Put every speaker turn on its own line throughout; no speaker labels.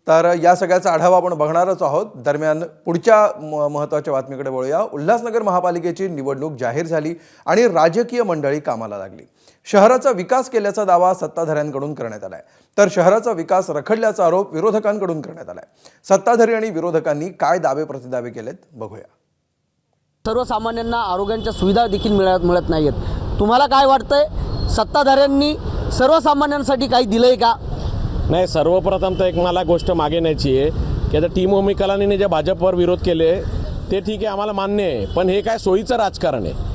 तर या सगळ्याचा आढावा आपण बघणारच आहोत। दरम्यान पुढच्या महत्त्वाच्या बातमीकडे वळूया। उल्हासनगर महापालिकेची निवडणूक जाहीर झाली आणि राजकीय मंडळी कामाला लागली। शहराचा विकास केल्याचा दावा सत्ताधाऱ्यांकडून करण्यात आलाय, तर शहराचा विकास रखडल्याचा आरोप विरोधकांकडून करण्यात आलाय। सत्ताधारी आणि विरोधकांनी काय दावे प्रतिदावे केलेत बघूया।
सर्वसामान्यांना आरोग्याच्या सुविधा देखील मिळत नाहीत। तुम्हाला काय वाटतंय, सत्ताधाऱ्यांनी सर्वसामान्यांसाठी काही दिलंय का?
नाही, सर्वप्रथम तर एक मला गोष्ट मागे न्यायची आहे की आता टीम ओमी कलानीने जे भाजपवर विरोध केले ते ठीक आहे, आम्हाला मान्य आहे, पण हे काय सोयीचं राजकारण आहे।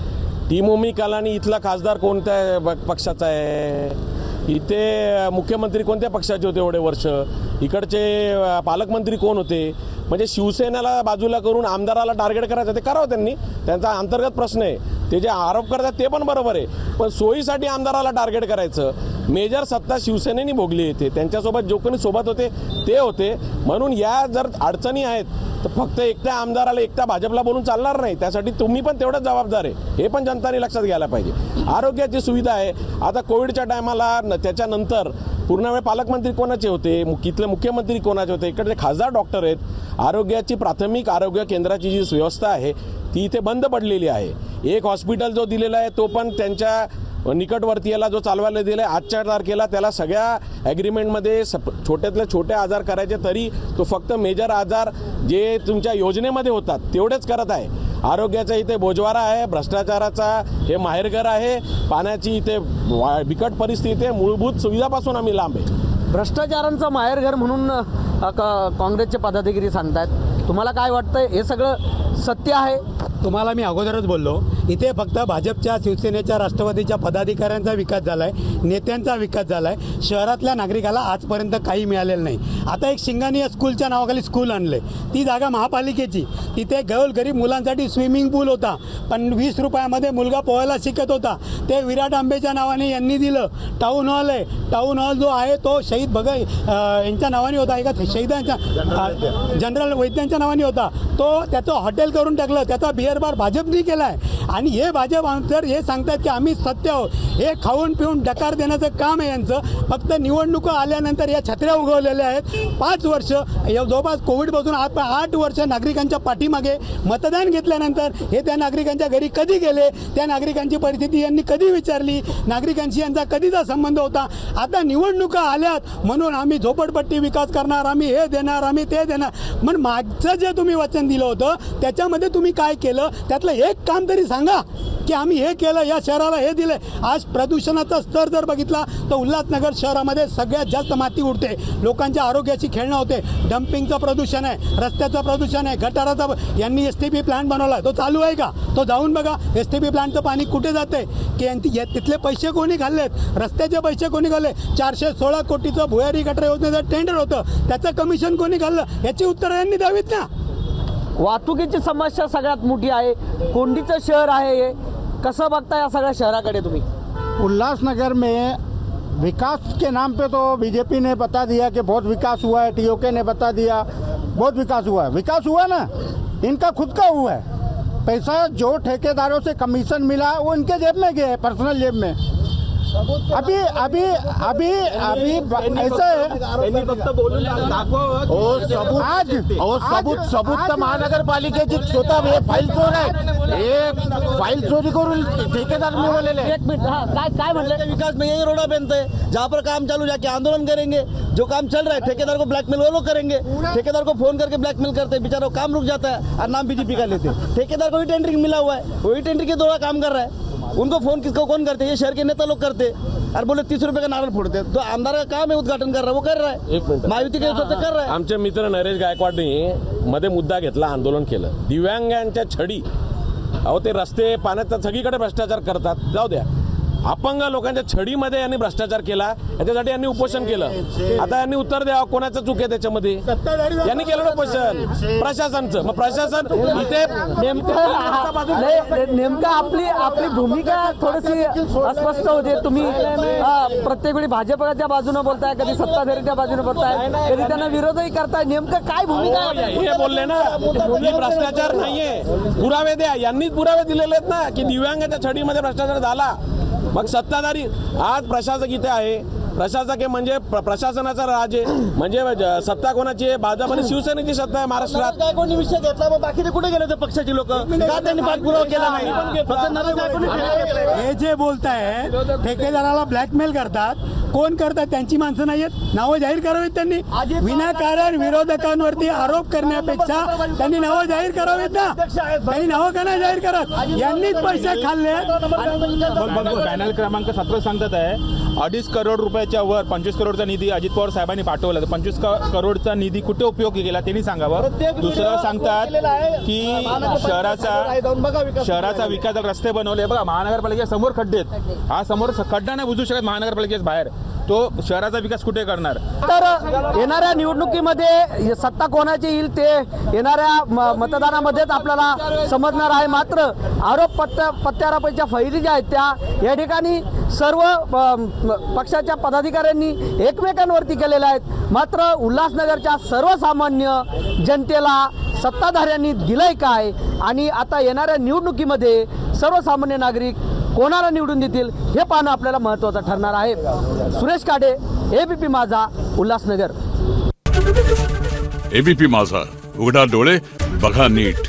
टीम ओमी कलानी इथला खासदार कोणत्या पक्षाचा आहे, इथे मुख्यमंत्री कोणत्या पक्षाचे होते एवढे वर्ष, इकडचे पालकमंत्री कोण होते, म्हणजे शिवसेनेला बाजूला करून आमदाराला टार्गेट करायचं ते करावं त्यांनी, त्यांचा अंतर्गत प्रश्न आहे। ते जे आरोप करतात ते पण बरोबर आहे, पण सोयीसाठी आमदाराला टार्गेट करायचं, मेजर सत्ता शिवसेनेने भोगली येते, त्यांच्यासोबत जो कोणी सोबत होते ते होते, म्हणून या जर अडचणी आहेत तर फक्त एकट्या आमदाराला एकट्या भाजपला बोलून चालणार नाही, त्यासाठी तुम्ही पण तेवढंच जबाबदार आहे, हे पण जनताने लक्षात घ्यायला पाहिजे। आरोग्याची सुविधा आहे, आता कोविडच्या टायमाला त्याच्यानंतर पूर्ण वेळ पालकमंत्री कोणाचे होते, इथले मुख्यमंत्री कोणाचे होते, इकडचे खासदार डॉक्टर आहेत। आरोग्याची प्राथमिक आरोग्य केंद्राची जी व्यवस्था आहे ती इथे बंद पडलेली आहे। एक हॉस्पिटल जो दिलेला आहे तो पण त्यांच्या निकटवर्तीयाला जो चालवायला दिला आहे, आजच्या तारखेला त्याला सगळ्या ॲग्रीमेंटमध्ये छोट्यातले छोटे आजार करायचे, तरी तो फक्त मेजर आजार जे तुमच्या योजनेमध्ये होतात तेवढेच करत आहे। आरोग्याचा इथे बोजवारा आहे, भ्रष्टाचाराचा हे माहेरघर आहे, पाण्याची इथे बिकट परिस्थिती आहे, मूलभूत सुविधापासून आम्ही लांब आहे।
भ्रष्टाचारांचं माहेरघर म्हणून काँग्रेसचे पदाधिकारी सांगतायत, तुम्हाला काय वाटतंय, हे सगळं सत्य आहे?
तुम्हाला मी अगोदरच बोललो, इथे फक्त भाजपच्या, शिवसेनेच्या, राष्ट्रवादीच्या पदाधिकाऱ्यांचा विकास झाला आहे, नेत्यांचा विकास झाला आहे, शहरातल्या नागरिकाला आजपर्यंत काही मिळालेलं नाही। आता एक शिंगानिया स्कूलच्या नावाखाली स्कूल आणले, ती जागा महापालिकेची, तिथे गरीब मुलांसाठी स्विमिंग पूल होता, पण 20 रुपयामध्ये मुलगा पोहायला शिकत होता, ते विराट आंबेच्या नावाने यांनी दिलं। टाऊन हॉल आहे, टाऊन हॉल जो आहे तो शहीद यांच्या नावाने होता, एका शहीदांच्या जनरल वैद्यांच्या नावाने होता, तो त्याचं हॉटेल करून टाकलं, त्याचा बिअर बार भाजपने केला आहे। आणि हे भाजप आमदार हे सांगतात की आम्ही सत्य आहोत, हे खाऊन पिऊन डकार देण्याचं काम आहे यांचं। फक्त निवडणुका आल्यानंतर या छत्र्या उगवलेल्या आहेत। 5 वर्ष जवळपास कोविडपासून 8 वर्ष नागरिकांच्या पाठीमागे मतदान घेतल्यानंतर हे त्या नागरिकांच्या घरी कधी गेले, त्या नागरिकांची परिस्थिती यांनी कधी विचारली, नागरिकांशी यांचा कधीचा संबंध होता। आता निवडणुका आल्यात म्हणून आम्ही झोपडपट्टी विकास करणार, आम्ही हे देणार, आम्ही ते देणार, पण मागचं जे तुम्ही वचन दिलं होतं त्याच्यामध्ये तुम्ही काय केलं, त्यातलं एक काम तरी सांगा की आम्ही हे केलं, या शहराला हे दिलं। आज प्रदूषणाचा स्तर जर बघितला तर उल्हासनगर शहरामध्ये सगळ्यात जास्त माती उडते, लोकांच्या आरोग्याची खेळणं होते, डम्पिंगचं प्रदूषण आहे, रस्त्याचं प्रदूषण आहे, गटाराचा, यांनी STP प्लांट बनवला, तो चालू आहे का? तो जाऊन बघा, STP प्लांटचं पाणी कुठे जाते, की तिथले पैसे कोणी घाललेत, रस्त्याचे पैसे कोणी घालले, 416 कोटीचं भुयारी गटार योजनेचं टेंडर होतं, त्याचं कमिशन कोणी घाललं, याची उत्तरं यांनी द्यावीत ना।
वाहतुकीची समस्या सगळ्यात मोठी आहे, कोंडीचं शहर आहे हे, कसं बघता या सगळ्या शहराकडे तुम्ही?
उल्लासनगर में विकास के नाम पे तो बीजेपी ने बता दिया कि बहुत विकास हुआ है, TOK ने बता दिया बहुत विकास हुआ ना, इनका खुद का हुआ है। पैसा जो ठेकेदारों से कमीशन मिला वो इनके जेब में गया है, पर्सनल जेब में। अभी ऐसा है, सबूत तर महानगरपालिकेची स्वतः हे फाईल चोर आहे, हे फाईल चोरी करून ठेकेदार मिळवलेले आहे।
एक मिनिट, काय म्हणले?
विकास में यही रोड़ा बनते हैं, जहाँ पर काम चालू जाके आंदोलन करेंगे, जो काम चल रहा है ठेकेदार को ब्लैकमेल वो लोग करेंगे, ठेकेदार को फोन करके ब्लैकमेल करते हैं, बेचारा काम रुक जाता है और नाम बीजेपी का लेते हैं। ठेकेदार को भी टेंडरिंग मिला हुआ है, वही टेंडर के द्वारा काम कर रहा है, उनको फोन किसको कौन करते हैं? ये शहर के नेता लोग करते, और बोले 30 रुपए का नारळ फोड़ते। तो आमदार का काम है उद्घाटन कर रहा है, वो कर रहा है, महायुति के हिसाब कर रहा है।
आमचे मित्र नरेश गायकवाडने मध्ये मुद्दा घेतला, आंदोलन केलं, दिव्यांगांच्या छडी, अहो ते रस्ते पाण्यात सगळीकडे भ्रष्टाचार करतात, जाऊ द्या, अपंग लोकांच्या छडीमध्ये यांनी भ्रष्टाचार केला, याच्यासाठी यांनी उपोषण केलं। आता यांनी उत्तर द्यावं, कोणाचं चूक आहे त्याच्यामध्ये? यांनी केलं ना उपोषण, प्रशासनचं। मग प्रशासन इथे
नेमकं आपली भूमिका थोडीशी अस्पष्ट होते। तुम्ही प्रत्येक वेळी भाजपच्या बाजूने बोलताय, कधी सत्ताधारीच्या बाजूने बोलताय, कधी त्यांना विरोधही करताय, नेमकं काय भूमिका आहे?
हे बोलले ना की भ्रष्टाचार नाहीये, पुरावे द्या, यांनीच पुरावे दिलेले आहेत ना की दिव्यांगाच्या छडीमध्ये भ्रष्टाचार झाला। मग सत्ताधारी, आज प्रशासक इथे आहे, प्रशासक आहे म्हणजे प्रशासनाचा राज आहे, म्हणजे सत्ता कोणाची आहे? भाजप आणि शिवसेनेची सत्ता आहे महाराष्ट्रात.
गायकवाडनी विषय घेतला, मग बाकीचे कुठे गेले ते पक्षाची लोक? का त्यांनी पाठपुरावा केला नाही? फक्त नरेश गायकवाडनी घेतला.
हे जे बोलताय ठेकेदाराला ब्लॅकमेल करतात, कोण करतात? त्यांची माणसं नाहीयेत, नावं जाहीर करावीत त्यांनी. विनाकारण विरोधकांवरती आरोप करण्यापेक्षा त्यांनी नावं जाहीर करावीत ना. त्यांनी नावं का नाही जाहीर करत? यांनीच पैसे खाल्ले.
पॅनल क्रमांक 17 सांगतात आहे 2.5 करोड रुपयाच्या वर 25 करोडचा निधी अजित पवार साहेबांनी पाठवला. तर 25 करोडचा निधी कुठे उपयोगी केला त्यांनी सांगावं. दुसरं सांगतात की शहराचा विकास, रस्ते बनवले. बघा महानगरपालिकेच्या समोर खड्डे आहेत, हा समोर खड्डा नाही बुजू शकत महानगरपालिकेच्या बाहेर, तो शहराचा विकास कुठे करणार?
तर येणाऱ्या निवडणुकीमध्ये सत्ता कोणाची येईल ते येणाऱ्या मतदानामध्येच आपल्याला समजणार आहे. मात्र आरोप प्रत्यारोपांच्या फैरी ज्या आहेत त्या या ठिकाणी सर्व पक्षाच्या पदाधिकाऱ्यांनी एकमेकांवरती केलेल्या आहेत. मात्र उल्हासनगरच्या सर्वसामान्य जनतेला सत्ताधाऱ्यांनी दिलंय काय आणि आता येणाऱ्या निवडणुकीमध्ये सर्वसामान्य नागरिक कोणाला निवडून देतील हे पाहणं आपल्याला महत्त्वाचं ठरणार आहे. सुरेश काडे, एबीपी माझा, उल्हासनगर.
एबीपी माझा, उघडा डोळे बघा नीट.